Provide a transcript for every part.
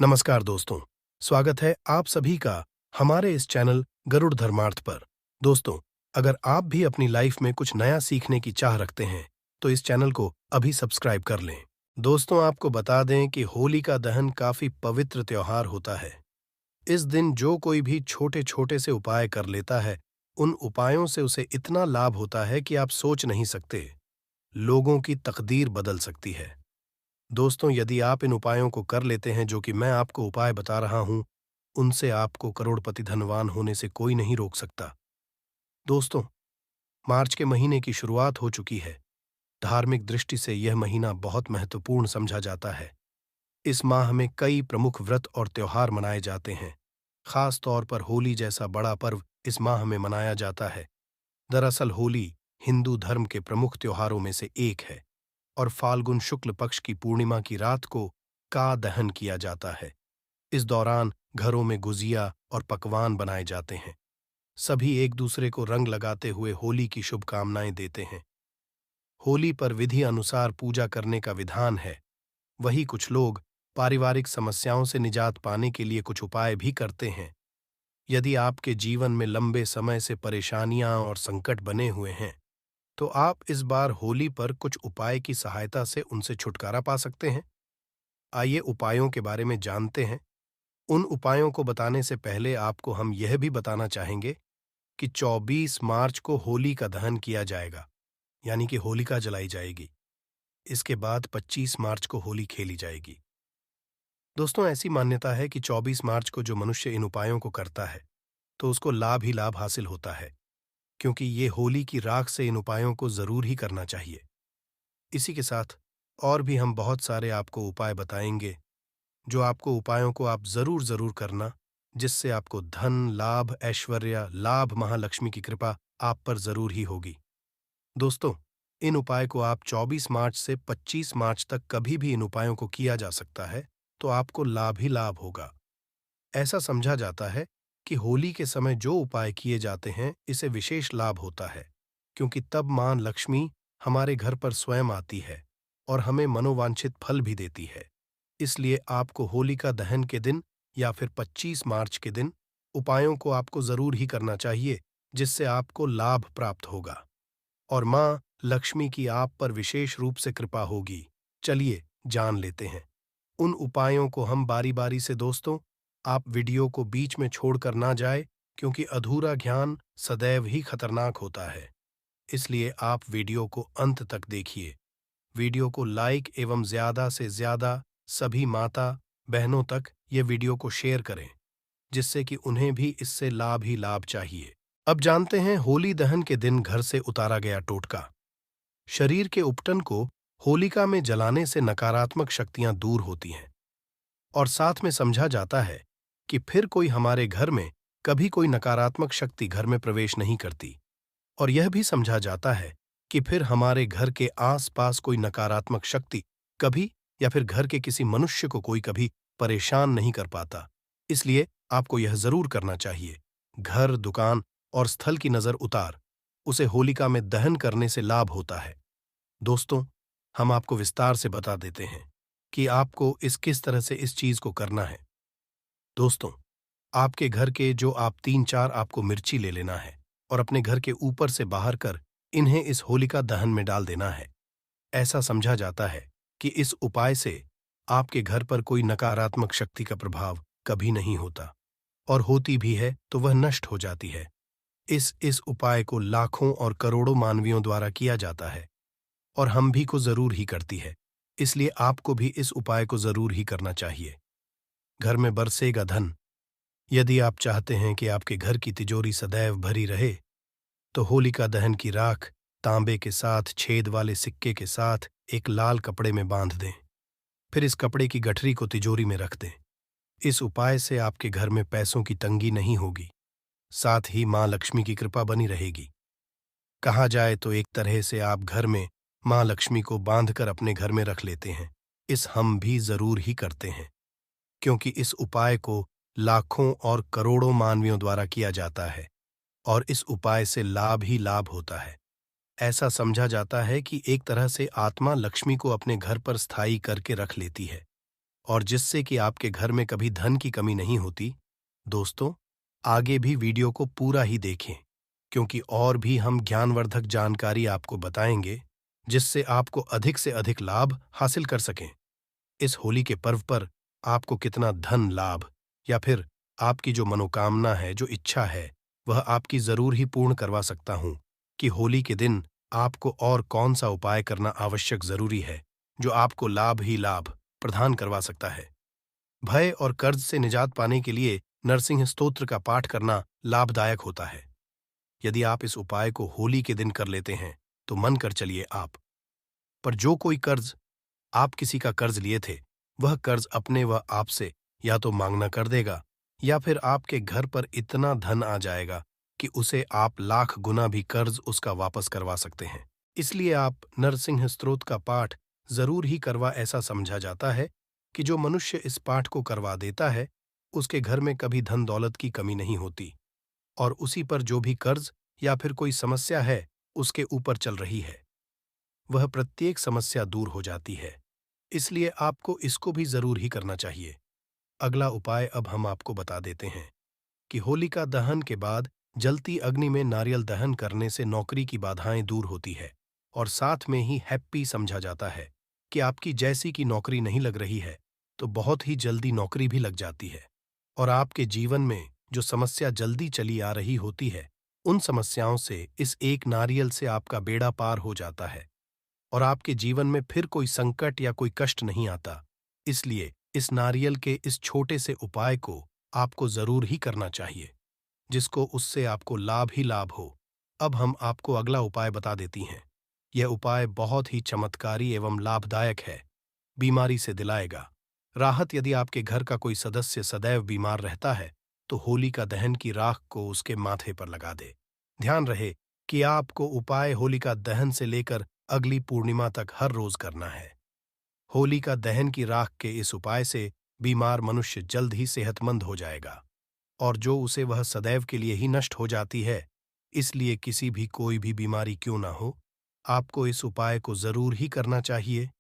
नमस्कार दोस्तों, स्वागत है आप सभी का हमारे इस चैनल गरुड़ धर्मार्थ पर। दोस्तों, अगर आप भी अपनी लाइफ में कुछ नया सीखने की चाह रखते हैं, तो इस चैनल को अभी सब्सक्राइब कर लें। दोस्तों, आपको बता दें कि होलिका दहन काफी पवित्र त्योहार होता है। इस दिन जो कोई भी छोटे-छोटे से उपाय कर लेता है, उन उपायों से उसे इतना लाभ होता है कि आप सोच नहीं सकते। लोगों की तकदीर बदल सकती है। दोस्तों, यदि आप इन उपायों को कर लेते हैं जो कि मैं आपको उपाय बता रहा हूं, उनसे आपको करोड़पति धनवान होने से कोई नहीं रोक सकता। दोस्तों, मार्च के महीने की शुरुआत हो चुकी है। धार्मिक दृष्टि से यह महीना बहुत महत्वपूर्ण समझा जाता है। इस माह में कई प्रमुख व्रत और त्योहार मनाए जाते हैं। खास तौर पर होली जैसा बड़ा पर्व इस माह में मनाया जाता है। दरअसल होली हिंदू धर्म के प्रमुख त्योहारों में से एक है और फाल्गुन शुक्ल पक्ष की पूर्णिमा की रात को का दहन किया जाता है। इस दौरान घरों में गुजिया और पकवान बनाए जाते हैं। सभी एक दूसरे को रंग लगाते हुए होली की शुभकामनाएं देते हैं। होली पर विधि अनुसार पूजा करने का विधान है। वही कुछ लोग पारिवारिक समस्याओं से निजात पाने के लिए कुछ उपाय भी करते हैं। यदि आपके जीवन में लंबे समय से परेशानियां और संकट बने हुए हैं, तो आप इस बार होली पर कुछ उपाय की सहायता से उनसे छुटकारा पा सकते हैं। आइए उपायों के बारे में जानते हैं। उन उपायों को बताने से पहले आपको हम यह भी बताना चाहेंगे कि 24 मार्च को होली का दहन किया जाएगा, यानी कि होलिका जलाई जाएगी। इसके बाद 25 मार्च को होली खेली जाएगी। दोस्तों, ऐसी मान्यता है कि 24 मार्च को जो मनुष्य इन उपायों को करता है, तो उसको लाभ ही लाभ हासिल होता है, क्योंकि ये होली की राख से इन उपायों को जरूर ही करना चाहिए। इसी के साथ और भी हम बहुत सारे आपको उपाय बताएंगे, जो आपको उपायों को आप जरूर जरूर करना, जिससे आपको धन, लाभ, ऐश्वर्य, लाभ, महालक्ष्मी की कृपा आप पर जरूर ही होगी। दोस्तों, इन उपाय को आप 24 मार्च से 25 मार्च तक कभी भी इन उपायों को किया जा सकता है, तो आपको लाभ ही लाभ होगा। ऐसा समझा जाता है कि होली के समय जो उपाय किए जाते हैं, इसे विशेष लाभ होता है, क्योंकि तब मां लक्ष्मी हमारे घर पर स्वयं आती है और हमें मनोवांछित फल भी देती है। इसलिए आपको होलिका दहन के दिन या फिर 25 मार्च के दिन उपायों को आपको जरूर ही करना चाहिए, जिससे आपको लाभ प्राप्त होगा और मां लक्ष्मी की आप पर विशेष रूप से कृपा होगी। चलिए जान लेते हैं उन उपायों को हम बारी बारी से। दोस्तों, आप वीडियो को बीच में छोड़कर ना जाए, क्योंकि अधूरा ज्ञान सदैव ही खतरनाक होता है। इसलिए आप वीडियो को अंत तक देखिए। वीडियो को लाइक एवं ज्यादा से ज्यादा सभी माता बहनों तक ये वीडियो को शेयर करें, जिससे कि उन्हें भी इससे लाभ ही लाभ चाहिए। अब जानते हैं होली दहन के दिन घर से उतारा गया टोटका। शरीर के उपटन को होलिका में जलाने से नकारात्मक शक्तियां दूर होती हैं और साथ में समझा जाता है कि फिर कोई हमारे घर में कभी कोई नकारात्मक शक्ति घर में प्रवेश नहीं करती। और यह भी समझा जाता है कि फिर हमारे घर के आसपास कोई नकारात्मक शक्ति कभी या फिर घर के किसी मनुष्य को कोई कभी परेशान नहीं कर पाता। इसलिए आपको यह जरूर करना चाहिए। घर, दुकान और स्थल की नजर उतार उसे होलिका में दहन करने से लाभ होता है। दोस्तों, हम आपको विस्तार से बता देते हैं कि आपको किस तरह से इस चीज को करना है। दोस्तों, आपके घर के जो आप 3-4 आपको मिर्ची ले लेना है और अपने घर के ऊपर से बाहर कर इन्हें इस होलिका दहन में डाल देना है। ऐसा समझा जाता है कि इस उपाय से आपके घर पर कोई नकारात्मक शक्ति का प्रभाव कभी नहीं होता, और होती भी है तो वह नष्ट हो जाती है। इस उपाय को लाखों और करोड़ों मानवियों द्वारा किया जाता है और हम भी को जरूर ही करती है। इसलिए आपको भी इस उपाय को जरूर ही करना चाहिए। घर में बरसेगा धन। यदि आप चाहते हैं कि आपके घर की तिजोरी सदैव भरी रहे, तो होलिका दहन की राख तांबे के साथ छेद वाले सिक्के के साथ एक लाल कपड़े में बांध दें। फिर इस कपड़े की गठरी को तिजोरी में रख दें। इस उपाय से आपके घर में पैसों की तंगी नहीं होगी, साथ ही मां लक्ष्मी की कृपा बनी रहेगी। कहा जाए तो एक तरह से आप घर में मां लक्ष्मी को बांधकर अपने घर में रख लेते हैं। इस हम भी जरूर ही करते हैं, क्योंकि इस उपाय को लाखों और करोड़ों मानवियों द्वारा किया जाता है और इस उपाय से लाभ ही लाभ होता है। ऐसा समझा जाता है कि एक तरह से आत्मा लक्ष्मी को अपने घर पर स्थायी करके रख लेती है और जिससे कि आपके घर में कभी धन की कमी नहीं होती। दोस्तों, आगे भी वीडियो को पूरा ही देखें, क्योंकि और भी हम ज्ञानवर्धक जानकारी आपको बताएंगे, जिससे आपको अधिक से अधिक लाभ हासिल कर सकें। इस होली के पर्व पर आपको कितना धन लाभ या फिर आपकी जो मनोकामना है, जो इच्छा है, वह आपकी जरूर ही पूर्ण करवा सकता हूं कि होली के दिन आपको और कौन सा उपाय करना आवश्यक जरूरी है, जो आपको लाभ ही लाभ प्रदान करवा सकता है। भय और कर्ज से निजात पाने के लिए नरसिंह स्तोत्र का पाठ करना लाभदायक होता है। यदि आप इस उपाय को होली के दिन कर लेते हैं तो मन कर चलिए आप पर जो कोई कर्ज आप किसी का कर्ज लिए थे, वह कर्ज अपने व आपसे या तो मांगना कर देगा या फिर आपके घर पर इतना धन आ जाएगा कि उसे आप लाख गुना भी कर्ज उसका वापस करवा सकते हैं। इसलिए आप नरसिंह स्तोत्र का पाठ जरूर ही करवा। ऐसा समझा जाता है कि जो मनुष्य इस पाठ को करवा देता है, उसके घर में कभी धन दौलत की कमी नहीं होती और उसी पर जो भी कर्ज या फिर कोई समस्या है उसके ऊपर चल रही है, वह प्रत्येक समस्या दूर हो जाती है। इसलिए आपको इसको भी जरूर ही करना चाहिए। अगला उपाय अब हम आपको बता देते हैं कि होलिका दहन के बाद जलती अग्नि में नारियल दहन करने से नौकरी की बाधाएं दूर होती है और साथ में ही हैप्पी समझा जाता है कि आपकी जैसी की नौकरी नहीं लग रही है तो बहुत ही जल्दी नौकरी भी लग जाती है और आपके जीवन में जो समस्या जल्दी चली आ रही होती है, उन समस्याओं से इस एक नारियल से आपका बेड़ा पार हो जाता है और आपके जीवन में फिर कोई संकट या कोई कष्ट नहीं आता। इसलिए इस नारियल के इस छोटे से उपाय को आपको जरूर ही करना चाहिए, जिसको उससे आपको लाभ ही लाभ हो। अब हम आपको अगला उपाय बता देती हैं। यह उपाय बहुत ही चमत्कारी एवं लाभदायक है, बीमारी से दिलाएगा राहत। यदि आपके घर का कोई सदस्य सदैव बीमार रहता है तो होलिका दहन की राख को उसके माथे पर लगा दे। ध्यान रहे कि आपको उपाय होलिका दहन से लेकर अगली पूर्णिमा तक हर रोज करना है। होलिका दहन की राख के इस उपाय से बीमार मनुष्य जल्द ही सेहतमंद हो जाएगा और जो उसे वह सदैव के लिए ही नष्ट हो जाती है। इसलिए किसी भी कोई भी बीमारी क्यों ना हो, आपको इस उपाय को जरूर ही करना चाहिए,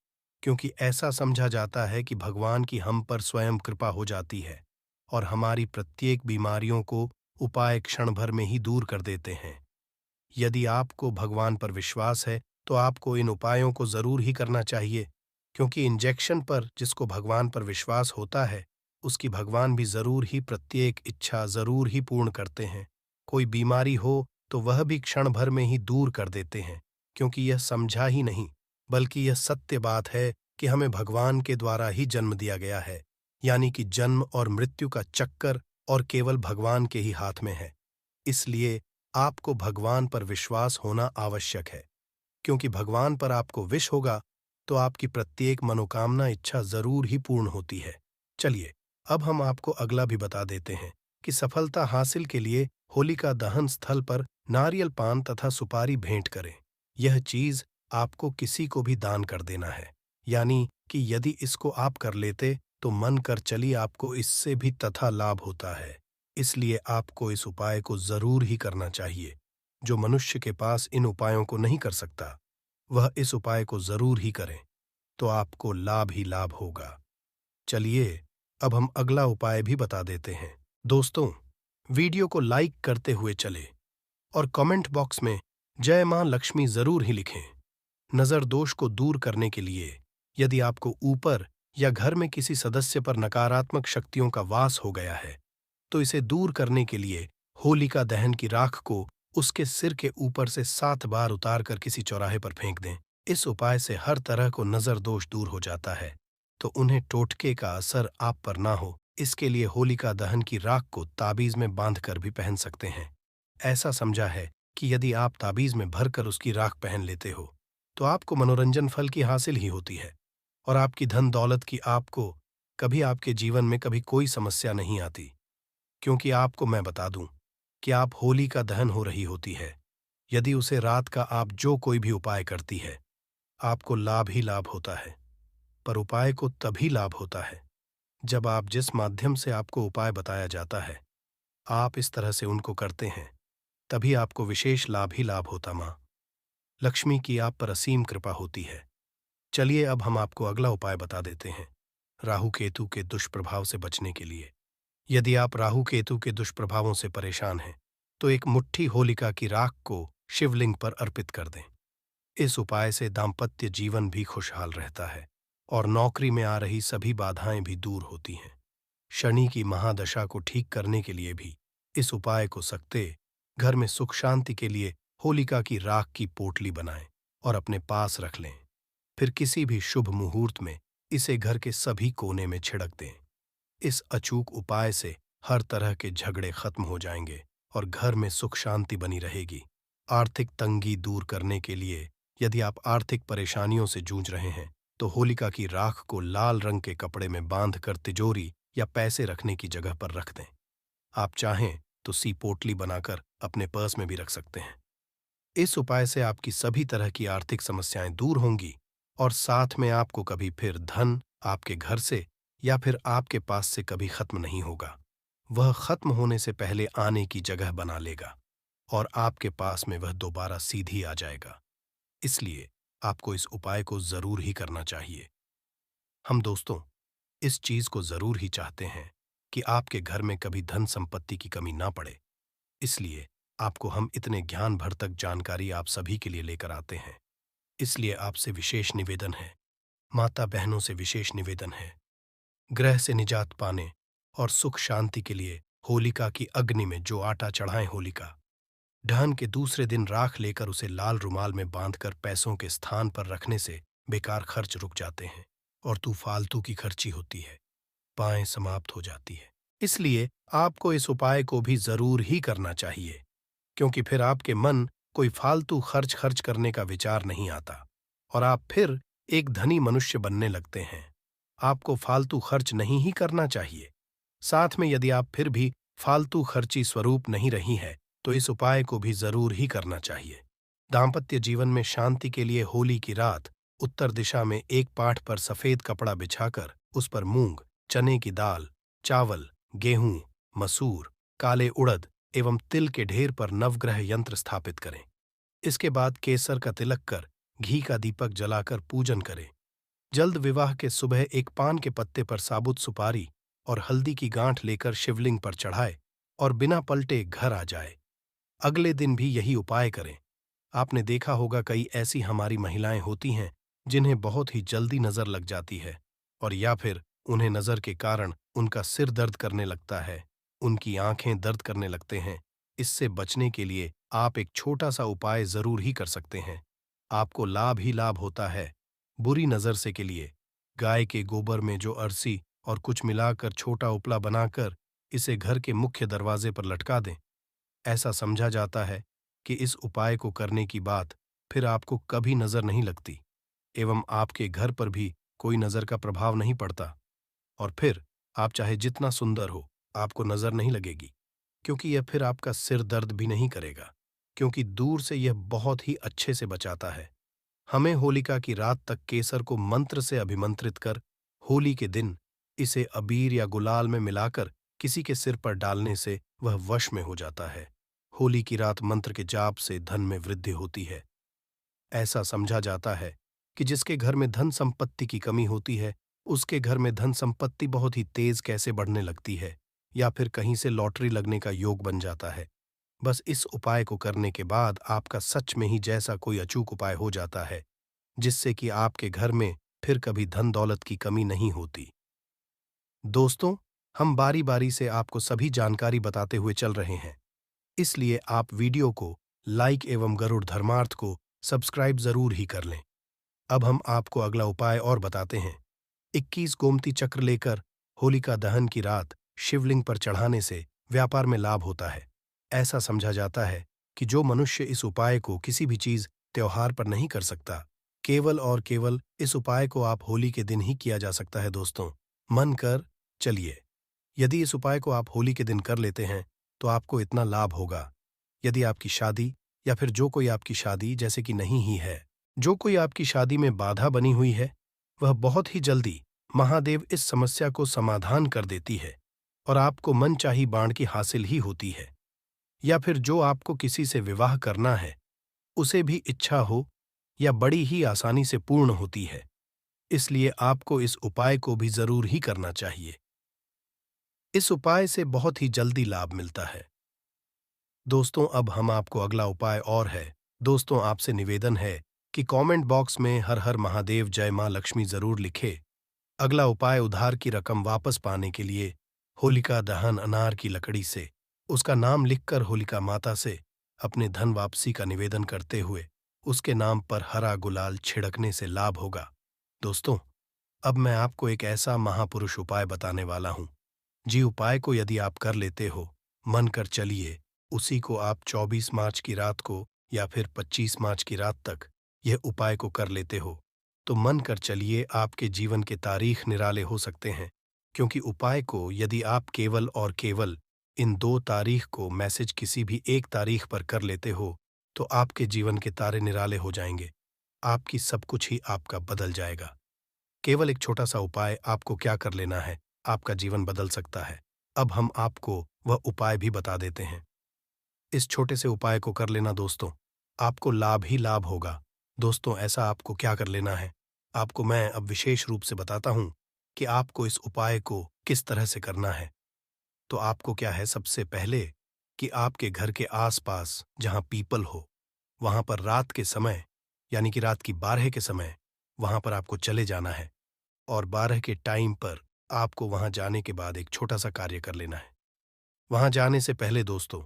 क्योंकि ऐसा समझा जाता है कि भगवान की हम पर स्वयं कृपा हो जाती है और हमारी प्रत्येक बीमारियों को उपाय क्षण भर में ही दूर कर देते हैं। यदि आपको भगवान पर विश्वास है तो आपको इन उपायों को जरूर ही करना चाहिए, क्योंकि इंजेक्शन पर जिसको भगवान पर विश्वास होता है, उसकी भगवान भी जरूर ही प्रत्येक इच्छा जरूर ही पूर्ण करते हैं। कोई बीमारी हो तो वह भी क्षण भर में ही दूर कर देते हैं, क्योंकि यह समझा ही नहीं बल्कि यह सत्य बात है कि हमें भगवान के द्वारा ही जन्म दिया गया है, यानी कि जन्म और मृत्यु का चक्कर और केवल भगवान के ही हाथ में है। इसलिए आपको भगवान पर विश्वास होना आवश्यक है, क्योंकि भगवान पर आपको विश्वास होगा तो आपकी प्रत्येक मनोकामना इच्छा जरूर ही पूर्ण होती है। चलिए अब हम आपको अगला भी बता देते हैं कि सफलता हासिल के लिए होलिका दहन स्थल पर नारियल पान तथा सुपारी भेंट करें। यह चीज आपको किसी को भी दान कर देना है, यानी कि यदि इसको आप कर लेते तो मन कर चली आपको इससे भी तथा लाभ होता है। इसलिए आपको इस उपाय को जरूर ही करना चाहिए। जो मनुष्य के पास इन उपायों को नहीं कर सकता, वह इस उपाय को जरूर ही करें, तो आपको लाभ ही लाभ होगा। चलिए अब हम अगला उपाय भी बता देते हैं। दोस्तों, वीडियो को लाइक करते हुए चले और कमेंट बॉक्स में जय मां लक्ष्मी जरूर ही लिखें। नजर दोष को दूर करने के लिए यदि आपको ऊपर या घर में किसी सदस्य पर नकारात्मक शक्तियों का वास हो गया है, तो इसे दूर करने के लिए होलिका दहन की राख को उसके सिर के ऊपर से 7 बार उतारकर किसी चौराहे पर फेंक दें। इस उपाय से हर तरह को नजर दोष दूर हो जाता है, तो उन्हें टोटके का असर आप पर ना हो, इसके लिए होलिका दहन की राख को ताबीज में बांधकर भी पहन सकते हैं। ऐसा समझा है कि यदि आप ताबीज में भरकर उसकी राख पहन लेते हो तो आपको मनोरंजन फल की हासिल ही होती है और आपकी धन दौलत की आपको कभी आपके जीवन में कभी कोई समस्या नहीं आती, क्योंकि आपको मैं बता दूं कि आप होलिका दहन हो रही होती है। यदि उसे रात का आप जो कोई भी उपाय करती है, आपको लाभ ही लाभ होता है। पर उपाय को तभी लाभ होता है जब आप जिस माध्यम से आपको उपाय बताया जाता है, आप इस तरह से उनको करते हैं, तभी आपको विशेष लाभ ही लाभ होता। मां लक्ष्मी की आप पर असीम कृपा होती है। चलिए अब हम आपको अगला उपाय बता देते हैं। राहु केतु के दुष्प्रभाव से बचने के लिए। यदि आप राहु केतु के दुष्प्रभावों से परेशान हैं, तो एक मुट्ठी होलिका की राख को शिवलिंग पर अर्पित कर दें। इस उपाय से दाम्पत्य जीवन भी खुशहाल रहता है और नौकरी में आ रही सभी बाधाएं भी दूर होती हैं। शनि की महादशा को ठीक करने के लिए भी इस उपाय को सकते घर में सुख शांति के लिए होलिका की राख की पोटली बनाएं और अपने पास रख लें। फिर किसी भी शुभ मुहूर्त में इसे घर के सभी कोने में छिड़क दें। इस अचूक उपाय से हर तरह के झगड़े खत्म हो जाएंगे और घर में सुख शांति बनी रहेगी। आर्थिक तंगी दूर करने के लिए यदि आप आर्थिक परेशानियों से जूझ रहे हैं, तो होलिका की राख को लाल रंग के कपड़े में बांधकर तिजोरी या पैसे रखने की जगह पर रख दें। आप चाहें तो सी पोटली बनाकर अपने पर्स में भी रख सकते हैं। इस उपाय से आपकी सभी तरह की आर्थिक समस्याएं दूर होंगी और साथ में आपको कभी फिर धन आपके घर से या फिर आपके पास से कभी खत्म नहीं होगा। वह खत्म होने से पहले आने की जगह बना लेगा और आपके पास में वह दोबारा सीधी आ जाएगा। इसलिए आपको इस उपाय को जरूर ही करना चाहिए। हम दोस्तों इस चीज को जरूर ही चाहते हैं कि आपके घर में कभी धन संपत्ति की कमी ना पड़े। इसलिए आपको हम इतने ज्ञानवर्धक जानकारी आप सभी के लिए लेकर आते हैं। इसलिए आपसे विशेष निवेदन है, माता बहनों से विशेष निवेदन है, ग्रह से निजात पाने और सुख शांति के लिए होलिका की अग्नि में जो आटा चढ़ाएं होलिका, ढहन के दूसरे दिन राख लेकर उसे लाल रुमाल में बांधकर पैसों के स्थान पर रखने से बेकार खर्च रुक जाते हैं और तू फालतू की खर्ची होती है, पाएं समाप्त हो जाती है। इसलिए आपको इस उपाय को भी जरूर ही करना चाहिए, क्योंकि फिर आपके मन कोई फालतू खर्च खर्च करने का विचार नहीं आता और आप फिर एक धनी मनुष्य बनने लगते हैं। आपको फालतू खर्च नहीं ही करना चाहिए। साथ में यदि आप फिर भी फालतू खर्ची स्वरूप नहीं रही है, तो इस उपाय को भी जरूर ही करना चाहिए। दाम्पत्य जीवन में शांति के लिए होली की रात उत्तर दिशा में एक पाठ पर सफेद कपड़ा बिछाकर उस पर मूंग, चने की दाल, चावल, गेहूं, मसूर, काले उड़द एवं तिल के ढेर पर नवग्रह यंत्र स्थापित करें। इसके बाद केसर का तिलक कर घी का दीपक जलाकर पूजन करें। जल्द विवाह के सुबह एक पान के पत्ते पर साबुत सुपारी और हल्दी की गांठ लेकर शिवलिंग पर चढ़ाए और बिना पलटे घर आ जाए। अगले दिन भी यही उपाय करें। आपने देखा होगा कई ऐसी हमारी महिलाएं होती हैं जिन्हें बहुत ही जल्दी नजर लग जाती है और या फिर उन्हें नजर के कारण उनका सिर दर्द करने लगता है, उनकी आंखें दर्द करने लगते हैं। इससे बचने के लिए आप एक छोटा सा उपाय जरूर ही कर सकते हैं। आपको लाभ ही लाभ होता है। बुरी नजर से के लिए गाय के गोबर में जो अरसी और कुछ मिलाकर छोटा उपला बनाकर इसे घर के मुख्य दरवाजे पर लटका दें। ऐसा समझा जाता है कि इस उपाय को करने की बात फिर आपको कभी नजर नहीं लगती एवं आपके घर पर भी कोई नजर का प्रभाव नहीं पड़ता और फिर आप चाहे जितना सुंदर हो, आपको नजर नहीं लगेगी, क्योंकि यह फिर आपका सिर दर्द भी नहीं करेगा, क्योंकि दूर से यह बहुत ही अच्छे से बचाता है। हमें होलिका की रात तक केसर को मंत्र से अभिमंत्रित कर होली के दिन इसे अबीर या गुलाल में मिलाकर किसी के सिर पर डालने से वह वश में हो जाता है। होली की रात मंत्र के जाप से धन में वृद्धि होती है। ऐसा समझा जाता है कि जिसके घर में धन संपत्ति की कमी होती है, उसके घर में धन संपत्ति बहुत ही तेज कैसे बढ़ने लगती है या फिर कहीं से लॉटरी लगने का योग बन जाता है। बस इस उपाय को करने के बाद आपका सच में ही जैसा कोई अचूक उपाय हो जाता है, जिससे कि आपके घर में फिर कभी धन दौलत की कमी नहीं होती। दोस्तों, हम बारी बारी से आपको सभी जानकारी बताते हुए चल रहे हैं, इसलिए आप वीडियो को लाइक एवं गरुड़ धर्मार्थ को सब्सक्राइब जरूर ही कर लें। अब हम आपको अगला उपाय और बताते हैं। 21 गोमती चक्र लेकर होलिका दहन की रात शिवलिंग पर चढ़ाने से व्यापार में लाभ होता है। ऐसा समझा जाता है कि जो मनुष्य इस उपाय को किसी भी चीज त्योहार पर नहीं कर सकता, केवल और केवल इस उपाय को आप होली के दिन ही किया जा सकता है। दोस्तों, मन कर चलिए, यदि इस उपाय को आप होली के दिन कर लेते हैं तो आपको इतना लाभ होगा। यदि आपकी शादी या फिर जो कोई आपकी शादी जैसे कि नहीं ही है, जो कोई आपकी शादी में बाधा बनी हुई है, वह बहुत ही जल्दी महादेव इस समस्या को समाधान कर देती है और आपको मनचाही बाण की हासिल ही होती है। या फिर जो आपको किसी से विवाह करना है, उसे भी इच्छा हो या बड़ी ही आसानी से पूर्ण होती है। इसलिए आपको इस उपाय को भी जरूर ही करना चाहिए। इस उपाय से बहुत ही जल्दी लाभ मिलता है। दोस्तों, अब हम आपको अगला उपाय और है। दोस्तों, आपसे निवेदन है कि कमेंट बॉक्स में हर हर महादेव जय मां लक्ष्मी जरूर लिखे। अगला उपाय उधार की रकम वापस पाने के लिए होलिका दहन अनार की लकड़ी से उसका नाम लिखकर होलिका माता से अपने धन वापसी का निवेदन करते हुए उसके नाम पर हरा गुलाल छिड़कने से लाभ होगा। दोस्तों, अब मैं आपको एक ऐसा महापुरुष उपाय बताने वाला हूं। जी उपाय को यदि आप कर लेते हो, मन कर चलिए, उसी को आप 24 मार्च की रात को या फिर 25 मार्च की रात तक यह उपाय को कर लेते हो, तो मन कर चलिए आपके जीवन के तारीख निराले हो सकते हैं। क्योंकि उपाय को यदि आप केवल और केवल इन 2 तारीख को मैसेज किसी भी एक तारीख पर कर लेते हो, तो आपके जीवन के तारे निराले हो जाएंगे। आपकी सब कुछ ही आपका बदल जाएगा। केवल एक छोटा सा उपाय आपको क्या कर लेना है, आपका जीवन बदल सकता है। अब हम आपको वह उपाय भी बता देते हैं। इस छोटे से उपाय को कर लेना दोस्तों, आपको लाभ ही लाभ होगा। दोस्तों, ऐसा आपको क्या कर लेना है, आपको मैं अब विशेष रूप से बताता हूं कि आपको इस उपाय को किस तरह से करना है। तो आपको क्या है, सबसे पहले कि आपके घर के आसपास जहां पीपल हो, वहां पर रात के समय यानी कि रात की 12 के समय वहां पर आपको चले जाना है। और 12 के टाइम पर आपको वहां जाने के बाद एक छोटा सा कार्य कर लेना है। वहां जाने से पहले दोस्तों,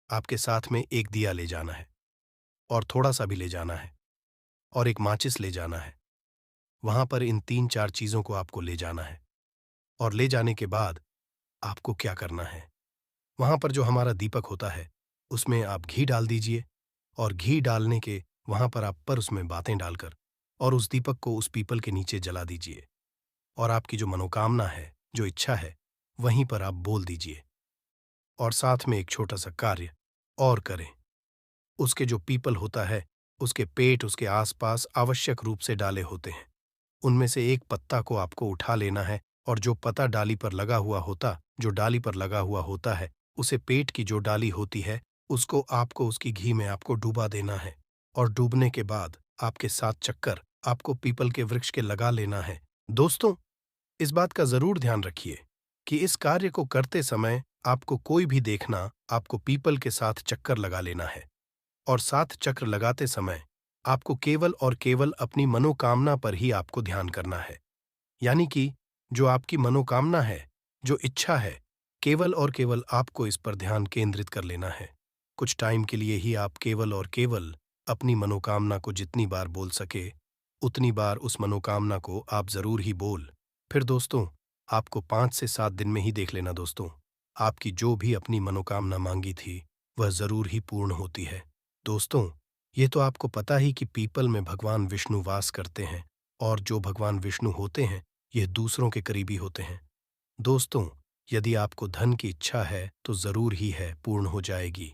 आपके साथ में एक दिया ले जाना है और थोड़ा सा भी ले जाना है और एक माचिस ले जाना है। वहां पर इन 3-4 चीजों को आपको ले जाना है। और ले जाने के बाद आपको क्या करना है, वहां पर जो हमारा दीपक होता है उसमें आप घी डाल दीजिए और घी डालने के वहां पर आप पर उसमें बातें डालकर और उस दीपक को उस पीपल के नीचे जला दीजिए। और आपकी जो मनोकामना है, जो इच्छा है, वहीं पर आप बोल दीजिए। और साथ में एक छोटा सा कार्य और करें। उसके जो पीपल होता है, उसके पेट उसके आसपास आवश्यक रूप से डाले होते हैं। उनमें से एक पत्ता को आपको उठा लेना है और जो पत्ता डाली पर लगा हुआ होता जो डाली पर लगा हुआ होता है, उसे पेट की जो डाली होती है, उसको आपको उसकी घी में आपको डूबा देना है। और डूबने के बाद आपके 7 चक्कर आपको पीपल के वृक्ष के लगा लेना है। दोस्तों, इस बात का जरूर ध्यान रखिए कि इस कार्य को करते समय आपको कोई भी देखना, आपको पीपल के साथ चक्कर लगा लेना है। और 7 चक्र लगाते समय आपको केवल और केवल अपनी मनोकामना पर ही आपको ध्यान करना है। यानी कि जो आपकी मनोकामना है, जो इच्छा है, केवल और केवल आपको इस पर ध्यान केंद्रित कर लेना है। कुछ टाइम के लिए ही आप केवल और केवल अपनी मनोकामना को जितनी बार बोल सके, उतनी बार उस मनोकामना को आप जरूर ही बोल। फिर दोस्तों, आपको 5 से 7 दिन में ही देख लेना दोस्तों, आपकी जो भी अपनी मनोकामना मांगी थी, वह जरूर ही पूर्ण होती है। दोस्तों, ये तो आपको पता ही कि पीपल में भगवान विष्णु वास करते हैं और जो भगवान विष्णु होते हैं, ये दूसरों के करीबी होते हैं। दोस्तों, यदि आपको धन की इच्छा है तो जरूर ही है पूर्ण हो जाएगी।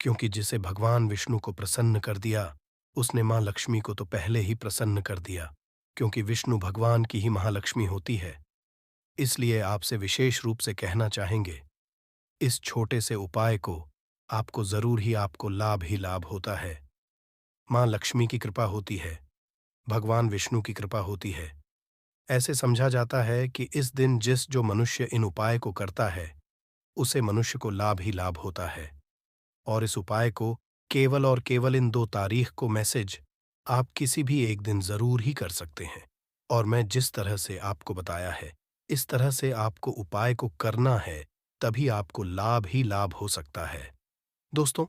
क्योंकि जिसे भगवान विष्णु को प्रसन्न कर दिया, उसने मां लक्ष्मी को तो पहले ही प्रसन्न कर दिया। क्योंकि विष्णु भगवान की ही महालक्ष्मी होती है। इसलिए आपसे विशेष रूप से कहना चाहेंगे, इस छोटे से उपाय को आपको जरूर ही आपको लाभ ही लाभ होता है। मां लक्ष्मी की कृपा होती है, भगवान विष्णु की कृपा होती है। ऐसे समझा जाता है कि इस दिन जिस जो मनुष्य इन उपाय को करता है, उसे मनुष्य को लाभ ही लाभ होता है। और इस उपाय को केवल और केवल इन 2 तारीख को मैसेज आप किसी भी एक दिन जरूर ही कर सकते हैं। और मैं जिस तरह से आपको बताया है, इस तरह से आपको उपाय को करना है, तभी आपको लाभ ही लाभ हो सकता है। दोस्तों,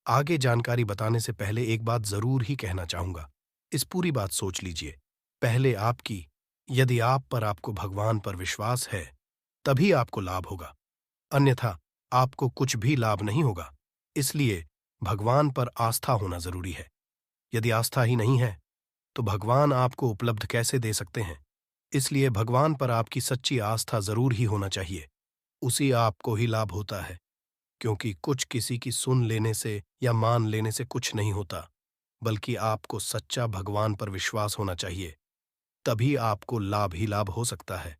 आगे जानकारी बताने से पहले एक बात जरूर ही कहना चाहूंगा। इस पूरी बात सोच लीजिए। पहले आपकी, यदि आप पर आपको भगवान पर विश्वास है, तभी आपको लाभ होगा। अन्यथा आपको कुछ भी लाभ नहीं होगा। इसलिए भगवान पर आस्था होना जरूरी है। यदि आस्था ही नहीं है, तो भगवान आपको उपलब्ध कैसे दे सकते हैं। इसलिए भगवान पर आपकी सच्ची आस्था जरूर ही होना चाहिए। उसी आपको ही लाभ होता है। क्योंकि कुछ किसी की सुन लेने से या मान लेने से कुछ नहीं होता, बल्कि आपको सच्चा भगवान पर विश्वास होना चाहिए। तभी आपको लाभ ही लाभ हो सकता है।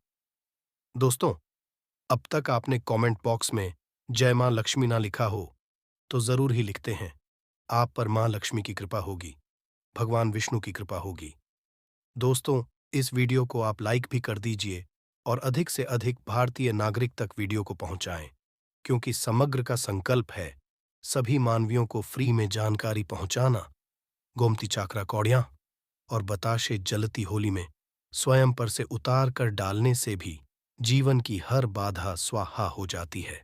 दोस्तों, अब तक आपने कमेंट बॉक्स में जय मां लक्ष्मी ना लिखा हो, तो जरूर ही लिखते हैं। आप पर मां लक्ष्मी की कृपा होगी, भगवान विष्णु की कृपा होगी। दोस्तों, इस वीडियो को आप लाइक भी कर दीजिए और अधिक से अधिक भारतीय नागरिक तक वीडियो को पहुंचाएं, क्योंकि समग्र का संकल्प है सभी मानवियों को फ्री में जानकारी पहुंचाना। गोमती चाकरा कौड़ियां और बताशे जलती होली में स्वयं पर से उतार कर डालने से भी जीवन की हर बाधा स्वाहा हो जाती है।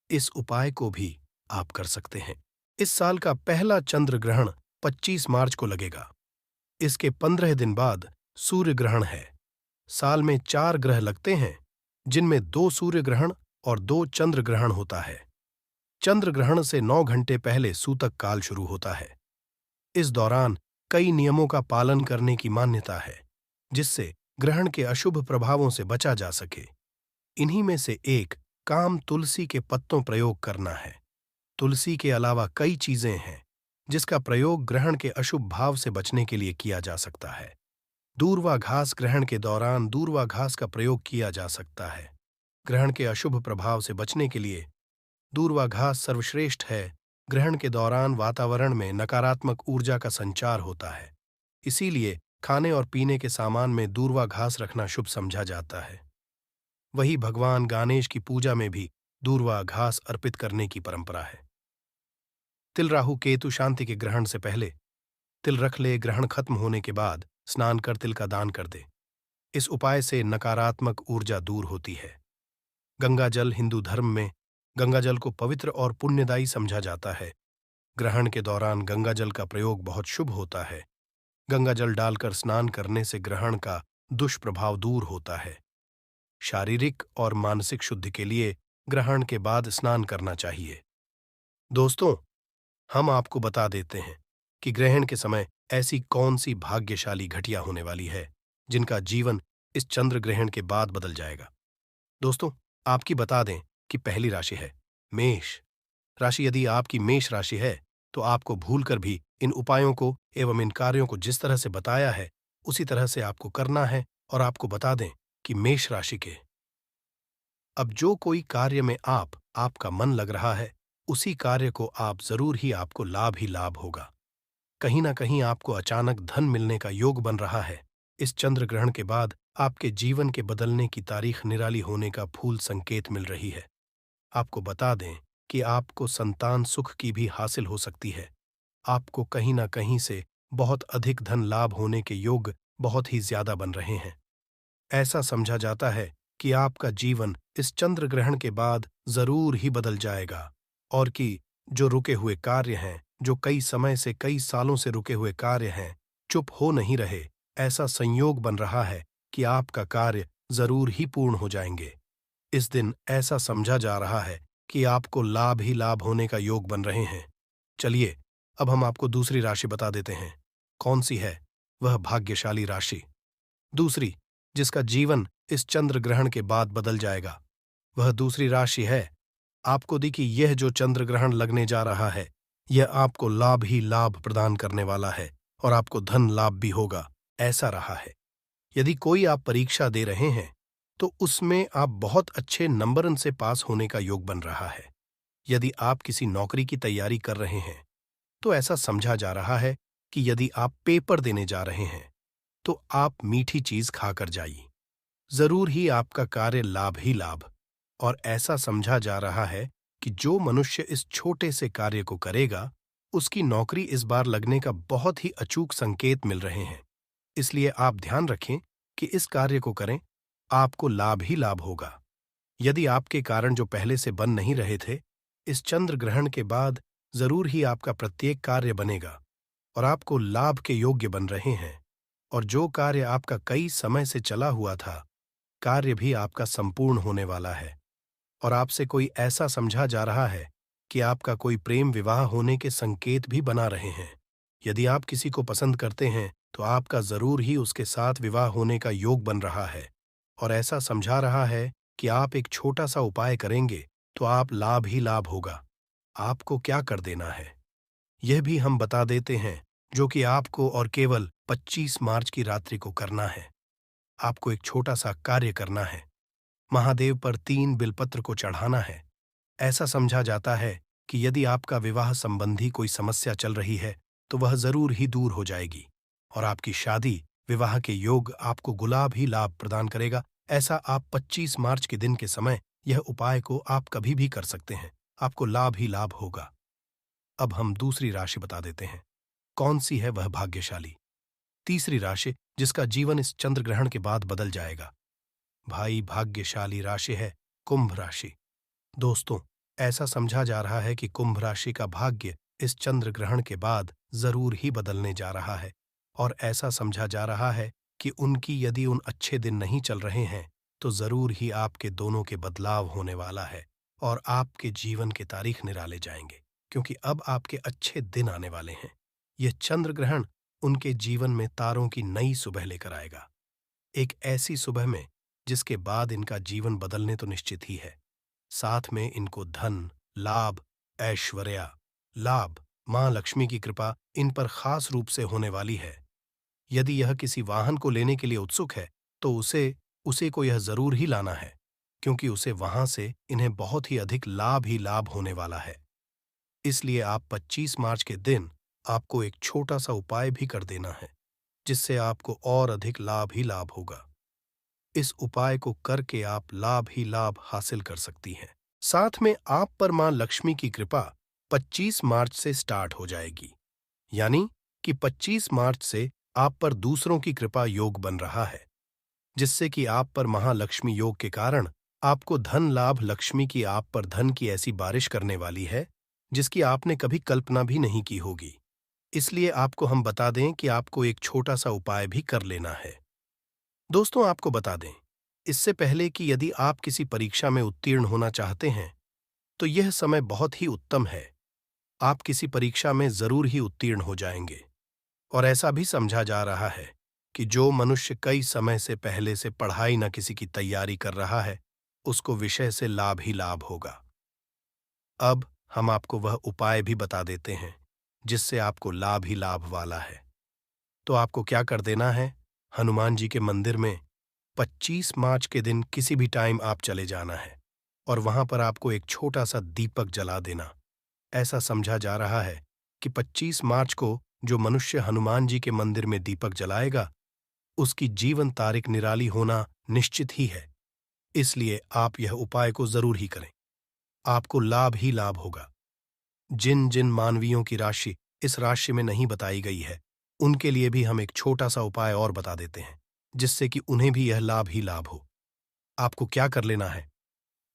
इस उपाय को भी आप कर सकते हैं। इस साल का पहला चंद्र ग्रहण 25 मार्च को लगेगा। इसके 15 दिन बाद सूर्य ग्रहण है। साल में 4 ग्रह लगते हैं, जिनमें 2 सूर्य ग्रहण और 2 चंद्र ग्रहण होता है। चंद्र ग्रहण से 9 घंटे पहले सूतक काल शुरू होता है। इस दौरान कई नियमों का पालन करने की मान्यता है, जिससे ग्रहण के अशुभ प्रभावों से बचा जा सके। इन्हीं में से एक काम तुलसी के पत्तों प्रयोग करना है। तुलसी के अलावा कई चीजें हैं जिसका प्रयोग ग्रहण के अशुभ भाव से बचने के लिए किया जा सकता है। दूर्वा घास ग्रहण के दौरान दूर्वा घास का प्रयोग किया जा सकता है। ग्रहण के अशुभ प्रभाव से बचने के लिए दूर्वा घास सर्वश्रेष्ठ है। ग्रहण के दौरान वातावरण में नकारात्मक ऊर्जा का संचार होता है, इसीलिए खाने और पीने के सामान में दूर्वा घास रखना शुभ समझा जाता है। वही भगवान गणेश की पूजा में भी दूर्वा घास अर्पित करने की परंपरा है। तिल राहु केतु शांति के ग्रहण से पहले तिल रख ले, ग्रहण खत्म होने के बाद स्नान कर तिल का दान कर दे। इस उपाय से नकारात्मक ऊर्जा दूर होती है। गंगा जल हिंदू धर्म में गंगा जल को पवित्र और पुण्यदायी समझा जाता है। ग्रहण के दौरान गंगा जल का प्रयोग बहुत शुभ होता है। गंगा जल डालकर स्नान करने से ग्रहण का दुष्प्रभाव दूर होता है। शारीरिक और मानसिक शुद्धि के लिए ग्रहण के बाद स्नान करना चाहिए। दोस्तों, हम आपको बता देते हैं कि ग्रहण के समय ऐसी कौन सी भाग्यशाली घटिया होने वाली है जिनका जीवन इस चंद्र ग्रहण के बाद बदल जाएगा। दोस्तों, आपकी बता दें कि पहली राशि है मेष राशि। यदि आपकी मेष राशि है तो आपको भूलकर भी इन उपायों को एवं इन कार्यों को जिस तरह से बताया है उसी तरह से आपको करना है। और आपको बता दें कि मेष राशि के अब जो कोई कार्य में आपका मन लग रहा है, उसी कार्य को आप जरूर ही आपको लाभ ही लाभ होगा। कहीं ना कहीं आपको अचानक धन मिलने का योग बन रहा है। इस चंद्र ग्रहण के बाद आपके जीवन के बदलने की तारीख निराली होने का फूल संकेत मिल रही है। आपको बता दें कि आपको संतान सुख की भी हासिल हो सकती है। आपको कहीं ना कहीं से बहुत अधिक धन लाभ होने के योग बहुत ही ज्यादा बन रहे हैं। ऐसा समझा जाता है कि आपका जीवन इस चंद्र ग्रहण के बाद जरूर ही बदल जाएगा और कि जो रुके हुए कार्य हैं, जो कई समय से कई सालों से रुके हुए कार्य हैं, चुप हो नहीं रहे। ऐसा संयोग बन रहा है कि आपका कार्य जरूर ही पूर्ण हो जाएंगे। इस दिन ऐसा समझा जा रहा है कि आपको लाभ ही लाभ होने का योग बन रहे हैं। चलिए, अब हम आपको दूसरी राशि बता देते हैं। कौन सी है वह भाग्यशाली राशि? दूसरी, जिसका जीवन इस चंद्र ग्रहण के बाद बदल जाएगा, वह दूसरी राशि है। आपको देखिए, यह जो चंद्र ग्रहण लगने जा रहा है, यह आपको लाभ ही लाभ प्रदान करने वाला है और आपको धन लाभ भी होगा, ऐसा रहा है। यदि कोई आप परीक्षा दे रहे हैं तो उसमें आप बहुत अच्छे नंबरन से पास होने का योग बन रहा है। यदि आप किसी नौकरी की तैयारी कर रहे हैं तो ऐसा समझा जा रहा है कि यदि आप पेपर देने जा रहे हैं तो आप मीठी चीज खाकर जाइए, जरूर ही आपका कार्य लाभ ही लाभ। और ऐसा समझा जा रहा है कि जो मनुष्य इस छोटे से कार्य को करेगा, उसकी नौकरी इस बार लगने का बहुत ही अचूक संकेत मिल रहे हैं। इसलिए आप ध्यान रखें कि इस कार्य को करें, आपको लाभ ही लाभ होगा। यदि आपके कारण जो पहले से बन नहीं रहे थे, इस चंद्र ग्रहण के बाद जरूर ही आपका प्रत्येक कार्य बनेगा और आपको लाभ के योग्य बन रहे हैं। और जो कार्य आपका कई समय से चला हुआ था, कार्य भी आपका संपूर्ण होने वाला है। और आपसे कोई ऐसा समझा जा रहा है कि आपका कोई प्रेम विवाह होने के संकेत भी बना रहे हैं। यदि आप किसी को पसंद करते हैं तो आपका जरूर ही उसके साथ विवाह होने का योग बन रहा है। और ऐसा समझा रहा है कि आप एक छोटा सा उपाय करेंगे तो आप लाभ ही लाभ होगा। आपको क्या कर देना है, यह भी हम बता देते हैं, जो कि आपको और केवल 25 मार्च की रात्रि को करना है। आपको एक छोटा सा कार्य करना है। महादेव पर 3 बिलपत्र को चढ़ाना है। ऐसा समझा जाता है कि यदि आपका विवाह संबंधी कोई समस्या चल रही है तो वह जरूर ही दूर हो जाएगी और आपकी शादी विवाह के योग आपको गुलाब ही लाभ प्रदान करेगा। ऐसा आप 25 मार्च के दिन के समय यह उपाय को आप कभी भी कर सकते हैं, आपको लाभ ही लाभ होगा। अब हम दूसरी राशि बता देते हैं, कौन सी है वह भाग्यशाली। तीसरी राशि जिसका जीवन इस चंद्र ग्रहण के बाद बदल जाएगा। भाई, भाग्यशाली राशि है कुंभ राशि। दोस्तों, ऐसा समझा जा रहा है कि कुंभ राशि का भाग्य इस चंद्र ग्रहण के बाद जरूर ही बदलने जा रहा है, और ऐसा समझा जा रहा है कि उनकी यदि उन अच्छे दिन नहीं चल रहे हैं तो जरूर ही आपके दोनों के बदलाव होने वाला है और आपके जीवन के तारीख निराले जाएंगे, क्योंकि अब आपके अच्छे दिन आने वाले हैं। यह चंद्र ग्रहण उनके जीवन में तारों की नई सुबह लेकर आएगा, एक ऐसी सुबह में जिसके बाद इनका जीवन बदलने तो निश्चित ही है। साथ में इनको धन, लाभ, ऐश्वर्य, लाभ, मां लक्ष्मी की कृपा इन पर खास रूप से होने वाली है। यदि यह किसी वाहन को लेने के लिए उत्सुक है तो उसे को यह जरूर ही लाना है, क्योंकि उसे वहां से इन्हें बहुत ही अधिक लाभ ही लाभ होने वाला है। इसलिए आप 25 मार्च के दिन आपको एक छोटा सा उपाय भी कर देना है, जिससे आपको और अधिक लाभ ही लाभ होगा। इस उपाय को करके आप लाभ ही लाभ हासिल कर सकती हैं। साथ में आप पर मां लक्ष्मी की कृपा 25 मार्च से स्टार्ट हो जाएगी, यानी कि 25 मार्च से आप पर दूसरों की कृपा योग बन रहा है, जिससे कि आप पर महालक्ष्मी योग के कारण आपको धन लाभ, लक्ष्मी की आप पर धन की ऐसी बारिश करने वाली है जिसकी आपने कभी कल्पना भी नहीं की होगी। इसलिए आपको हम बता दें कि आपको एक छोटा सा उपाय भी कर लेना है। दोस्तों, आपको बता दें इससे पहले कि यदि आप किसी परीक्षा में उत्तीर्ण होना चाहते हैं तो यह समय बहुत ही उत्तम है। आप किसी परीक्षा में जरूर ही उत्तीर्ण हो जाएंगे, और ऐसा भी समझा जा रहा है कि जो मनुष्य कई समय से पहले से पढ़ाई न किसी की तैयारी कर रहा है उसको विषय से लाभ ही लाभ होगा। अब हम आपको वह उपाय भी बता देते हैं जिससे आपको लाभ ही लाभ वाला है। तो आपको क्या कर देना है, हनुमान जी के मंदिर में 25 मार्च के दिन किसी भी टाइम आप चले जाना है और वहां पर आपको एक छोटा सा दीपक जला देना। ऐसा समझा जा रहा है कि 25 मार्च को जो मनुष्य हनुमान जी के मंदिर में दीपक जलाएगा उसकी जीवन तारीख निराली होना निश्चित ही है। इसलिए आप यह उपाय को जरूर ही करें, आपको लाभ ही लाभ होगा। जिन जिन मानवियों की राशि इस राशि में नहीं बताई गई है उनके लिए भी हम एक छोटा सा उपाय और बता देते हैं, जिससे कि उन्हें भी यह लाभ ही लाभ हो। आपको क्या कर लेना है,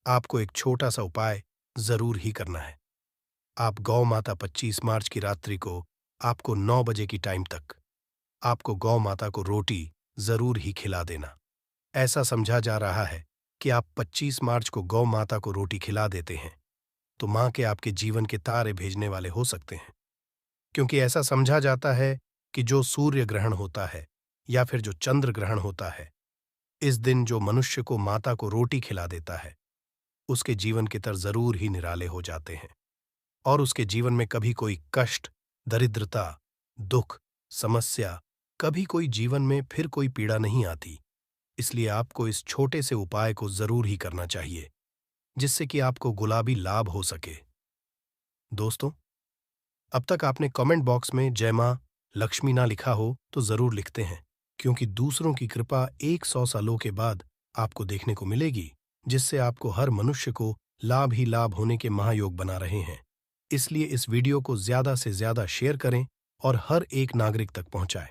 आपको एक छोटा सा उपाय जरूर ही करना है। आप गौ माता 25 मार्च की रात्रि को आपको 9 बजे की टाइम तक आपको गौ माता को रोटी जरूर ही खिला देना। ऐसा समझा जा रहा है कि आप 25 मार्च को गौ माता को रोटी खिला देते हैं तो मां के आपके जीवन के तारे भेजने वाले हो सकते हैं, क्योंकि ऐसा समझा जाता है कि जो सूर्य ग्रहण होता है या फिर जो चंद्र ग्रहण होता है, इस दिन जो मनुष्य को माता को रोटी खिला देता है उसके जीवन के तर जरूर ही निराले हो जाते हैं और उसके जीवन में कभी कोई कष्ट, दरिद्रता, दुख, समस्या, कभी कोई जीवन में फिर कोई पीड़ा नहीं आती। इसलिए आपको इस छोटे से उपाय को जरूर ही करना चाहिए, जिससे कि आपको गुलाबी लाभ हो सके। दोस्तों, अब तक आपने कमेंट बॉक्स में जय मां लक्ष्मी ना लिखा हो तो जरूर लिखते हैं, क्योंकि दूसरों की कृपा 100 सालों के बाद आपको देखने को मिलेगी, जिससे आपको हर मनुष्य को लाभ ही लाभ होने के महायोग बना रहे हैं। इसलिए इस वीडियो को ज्यादा से ज्यादा शेयर करें और हर एक नागरिक तक पहुंचाएं।